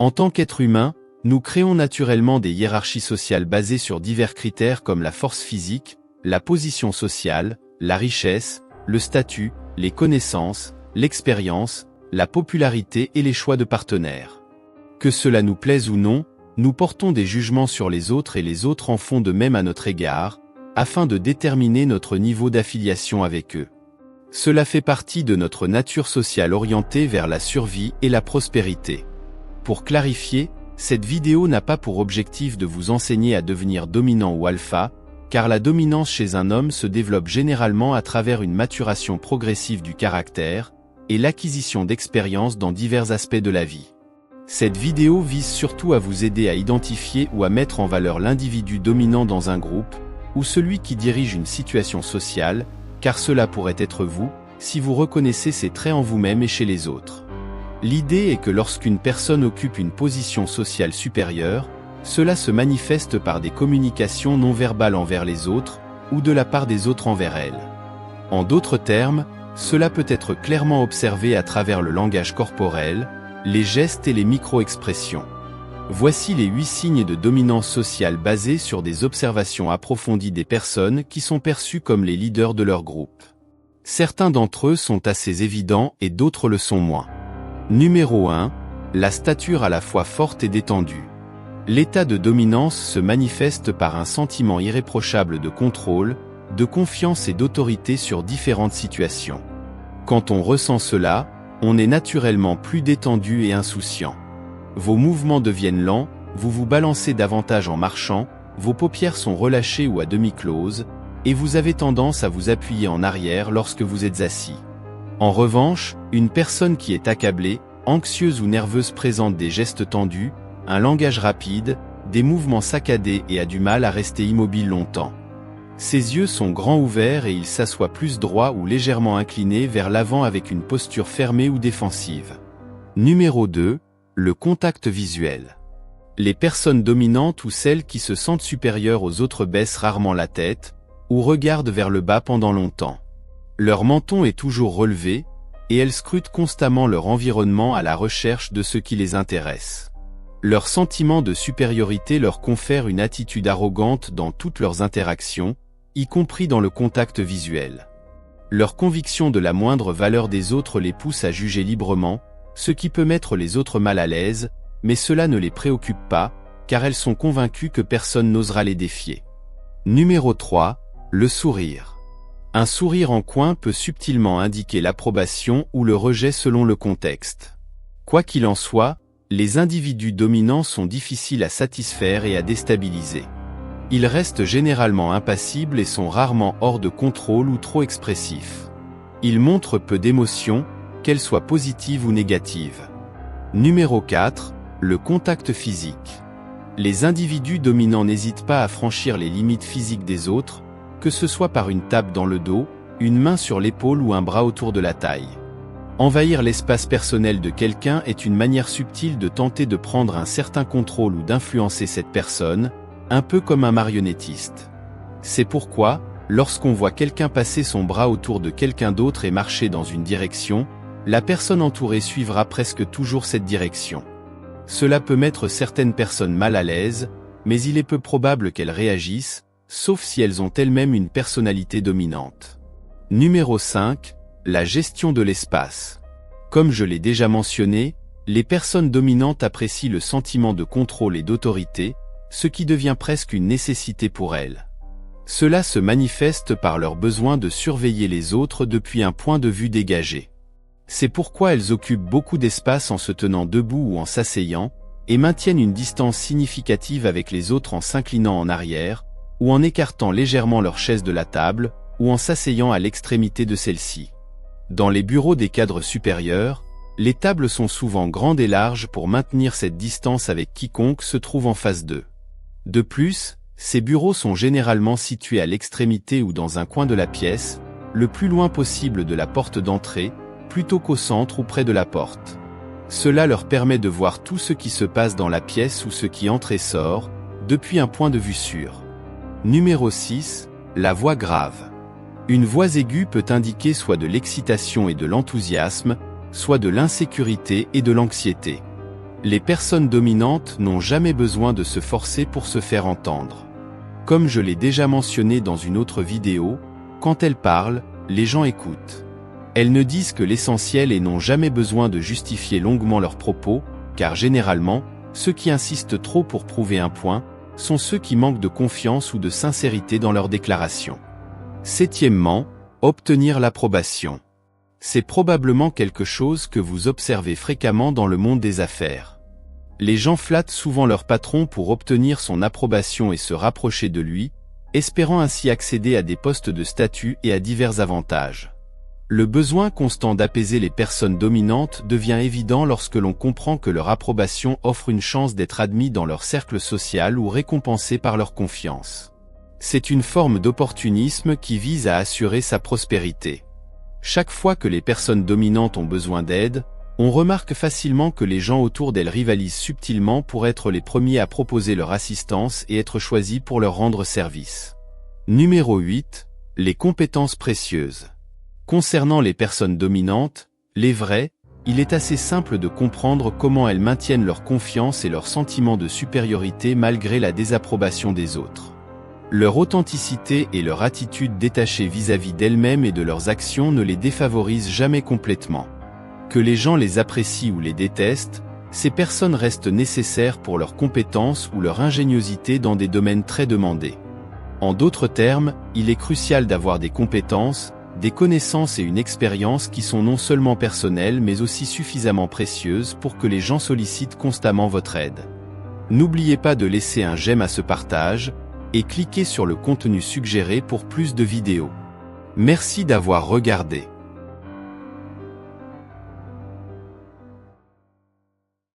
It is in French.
En tant qu'être humain, nous créons naturellement des hiérarchies sociales basées sur divers critères comme la force physique, la position sociale, la richesse, le statut, les connaissances, l'expérience, la popularité et les choix de partenaires. Que cela nous plaise ou non, nous portons des jugements sur les autres et les autres en font de même à notre égard, afin de déterminer notre niveau d'affiliation avec eux. Cela fait partie de notre nature sociale orientée vers la survie et la prospérité. Pour clarifier, cette vidéo n'a pas pour objectif de vous enseigner à devenir dominant ou alpha, car la dominance chez un homme se développe généralement à travers une maturation progressive du caractère et l'acquisition d'expérience dans divers aspects de la vie. Cette vidéo vise surtout à vous aider à identifier ou à mettre en valeur l'individu dominant dans un groupe, ou celui qui dirige une situation sociale, car cela pourrait être vous, si vous reconnaissez ces traits en vous-même et chez les autres. L'idée est que lorsqu'une personne occupe une position sociale supérieure, cela se manifeste par des communications non verbales envers les autres, ou de la part des autres envers elle. En d'autres termes, cela peut être clairement observé à travers le langage corporel, les gestes et les micro-expressions. Voici les 8 signes de dominance sociale basés sur des observations approfondies des personnes qui sont perçues comme les leaders de leur groupe. Certains d'entre eux sont assez évidents et d'autres le sont moins. Numéro 1. La stature à la fois forte et détendue. L'état de dominance se manifeste par un sentiment irréprochable de contrôle, de confiance et d'autorité sur différentes situations. Quand on ressent cela, on est naturellement plus détendu et insouciant. Vos mouvements deviennent lents, vous vous balancez davantage en marchant, vos paupières sont relâchées ou à demi closes, et vous avez tendance à vous appuyer en arrière lorsque vous êtes assis. En revanche, une personne qui est accablée, anxieuse ou nerveuse présente des gestes tendus, un langage rapide, des mouvements saccadés et a du mal à rester immobile longtemps. Ses yeux sont grands ouverts et il s'assoit plus droit ou légèrement incliné vers l'avant avec une posture fermée ou défensive. Numéro 2. Le contact visuel. Les personnes dominantes ou celles qui se sentent supérieures aux autres baissent rarement la tête, ou regardent vers le bas pendant longtemps. Leur menton est toujours relevé, et elles scrutent constamment leur environnement à la recherche de ce qui les intéresse. Leur sentiment de supériorité leur confère une attitude arrogante dans toutes leurs interactions, y compris dans le contact visuel. Leur conviction de la moindre valeur des autres les pousse à juger librement, ce qui peut mettre les autres mal à l'aise, mais cela ne les préoccupe pas, car elles sont convaincues que personne n'osera les défier. Numéro 3. Le sourire. Un sourire en coin peut subtilement indiquer l'approbation ou le rejet selon le contexte. Quoi qu'il en soit, les individus dominants sont difficiles à satisfaire et à déstabiliser. Ils restent généralement impassibles et sont rarement hors de contrôle ou trop expressifs. Ils montrent peu d'émotions, qu'elles soient positives ou négatives. Numéro 4. Le contact physique. Les individus dominants n'hésitent pas à franchir les limites physiques des autres, que ce soit par une tape dans le dos, une main sur l'épaule ou un bras autour de la taille. Envahir l'espace personnel de quelqu'un est une manière subtile de tenter de prendre un certain contrôle ou d'influencer cette personne, un peu comme un marionnettiste. C'est pourquoi, lorsqu'on voit quelqu'un passer son bras autour de quelqu'un d'autre et marcher dans une direction, la personne entourée suivra presque toujours cette direction. Cela peut mettre certaines personnes mal à l'aise, mais il est peu probable qu'elles réagissent, sauf si elles ont elles-mêmes une personnalité dominante. Numéro 5. La gestion de l'espace. Comme je l'ai déjà mentionné, les personnes dominantes apprécient le sentiment de contrôle et d'autorité, ce qui devient presque une nécessité pour elles. Cela se manifeste par leur besoin de surveiller les autres depuis un point de vue dégagé. C'est pourquoi elles occupent beaucoup d'espace en se tenant debout ou en s'asseyant, et maintiennent une distance significative avec les autres en s'inclinant en arrière, ou en écartant légèrement leur chaise de la table, ou en s'asseyant à l'extrémité de celle-ci. Dans les bureaux des cadres supérieurs, les tables sont souvent grandes et larges pour maintenir cette distance avec quiconque se trouve en face d'eux. De plus, ces bureaux sont généralement situés à l'extrémité ou dans un coin de la pièce, le plus loin possible de la porte d'entrée, plutôt qu'au centre ou près de la porte. Cela leur permet de voir tout ce qui se passe dans la pièce ou ce qui entre et sort, depuis un point de vue sûr. Numéro 6. La voix grave. Une voix aiguë peut indiquer soit de l'excitation et de l'enthousiasme, soit de l'insécurité et de l'anxiété. Les personnes dominantes n'ont jamais besoin de se forcer pour se faire entendre. Comme je l'ai déjà mentionné dans une autre vidéo, quand elles parlent, les gens écoutent. Elles ne disent que l'essentiel et n'ont jamais besoin de justifier longuement leurs propos, car généralement, ceux qui insistent trop pour prouver un point, sont ceux qui manquent de confiance ou de sincérité dans leurs déclarations. Septièmement, obtenir l'approbation. C'est probablement quelque chose que vous observez fréquemment dans le monde des affaires. Les gens flattent souvent leur patron pour obtenir son approbation et se rapprocher de lui, espérant ainsi accéder à des postes de statut et à divers avantages. Le besoin constant d'apaiser les personnes dominantes devient évident lorsque l'on comprend que leur approbation offre une chance d'être admis dans leur cercle social ou récompensé par leur confiance. C'est une forme d'opportunisme qui vise à assurer sa prospérité. Chaque fois que les personnes dominantes ont besoin d'aide, on remarque facilement que les gens autour d'elles rivalisent subtilement pour être les premiers à proposer leur assistance et être choisis pour leur rendre service. Numéro 8. Les compétences précieuses. Concernant les personnes dominantes, les vraies, il est assez simple de comprendre comment elles maintiennent leur confiance et leur sentiment de supériorité malgré la désapprobation des autres. Leur authenticité et leur attitude détachée vis-à-vis d'elles-mêmes et de leurs actions ne les défavorisent jamais complètement. Que les gens les apprécient ou les détestent, ces personnes restent nécessaires pour leurs compétences ou leur ingéniosité dans des domaines très demandés. En d'autres termes, il est crucial d'avoir des compétences, des connaissances et une expérience qui sont non seulement personnelles mais aussi suffisamment précieuses pour que les gens sollicitent constamment votre aide. N'oubliez pas de laisser un j'aime à ce partage, et cliquez sur le contenu suggéré pour plus de vidéos. Merci d'avoir regardé.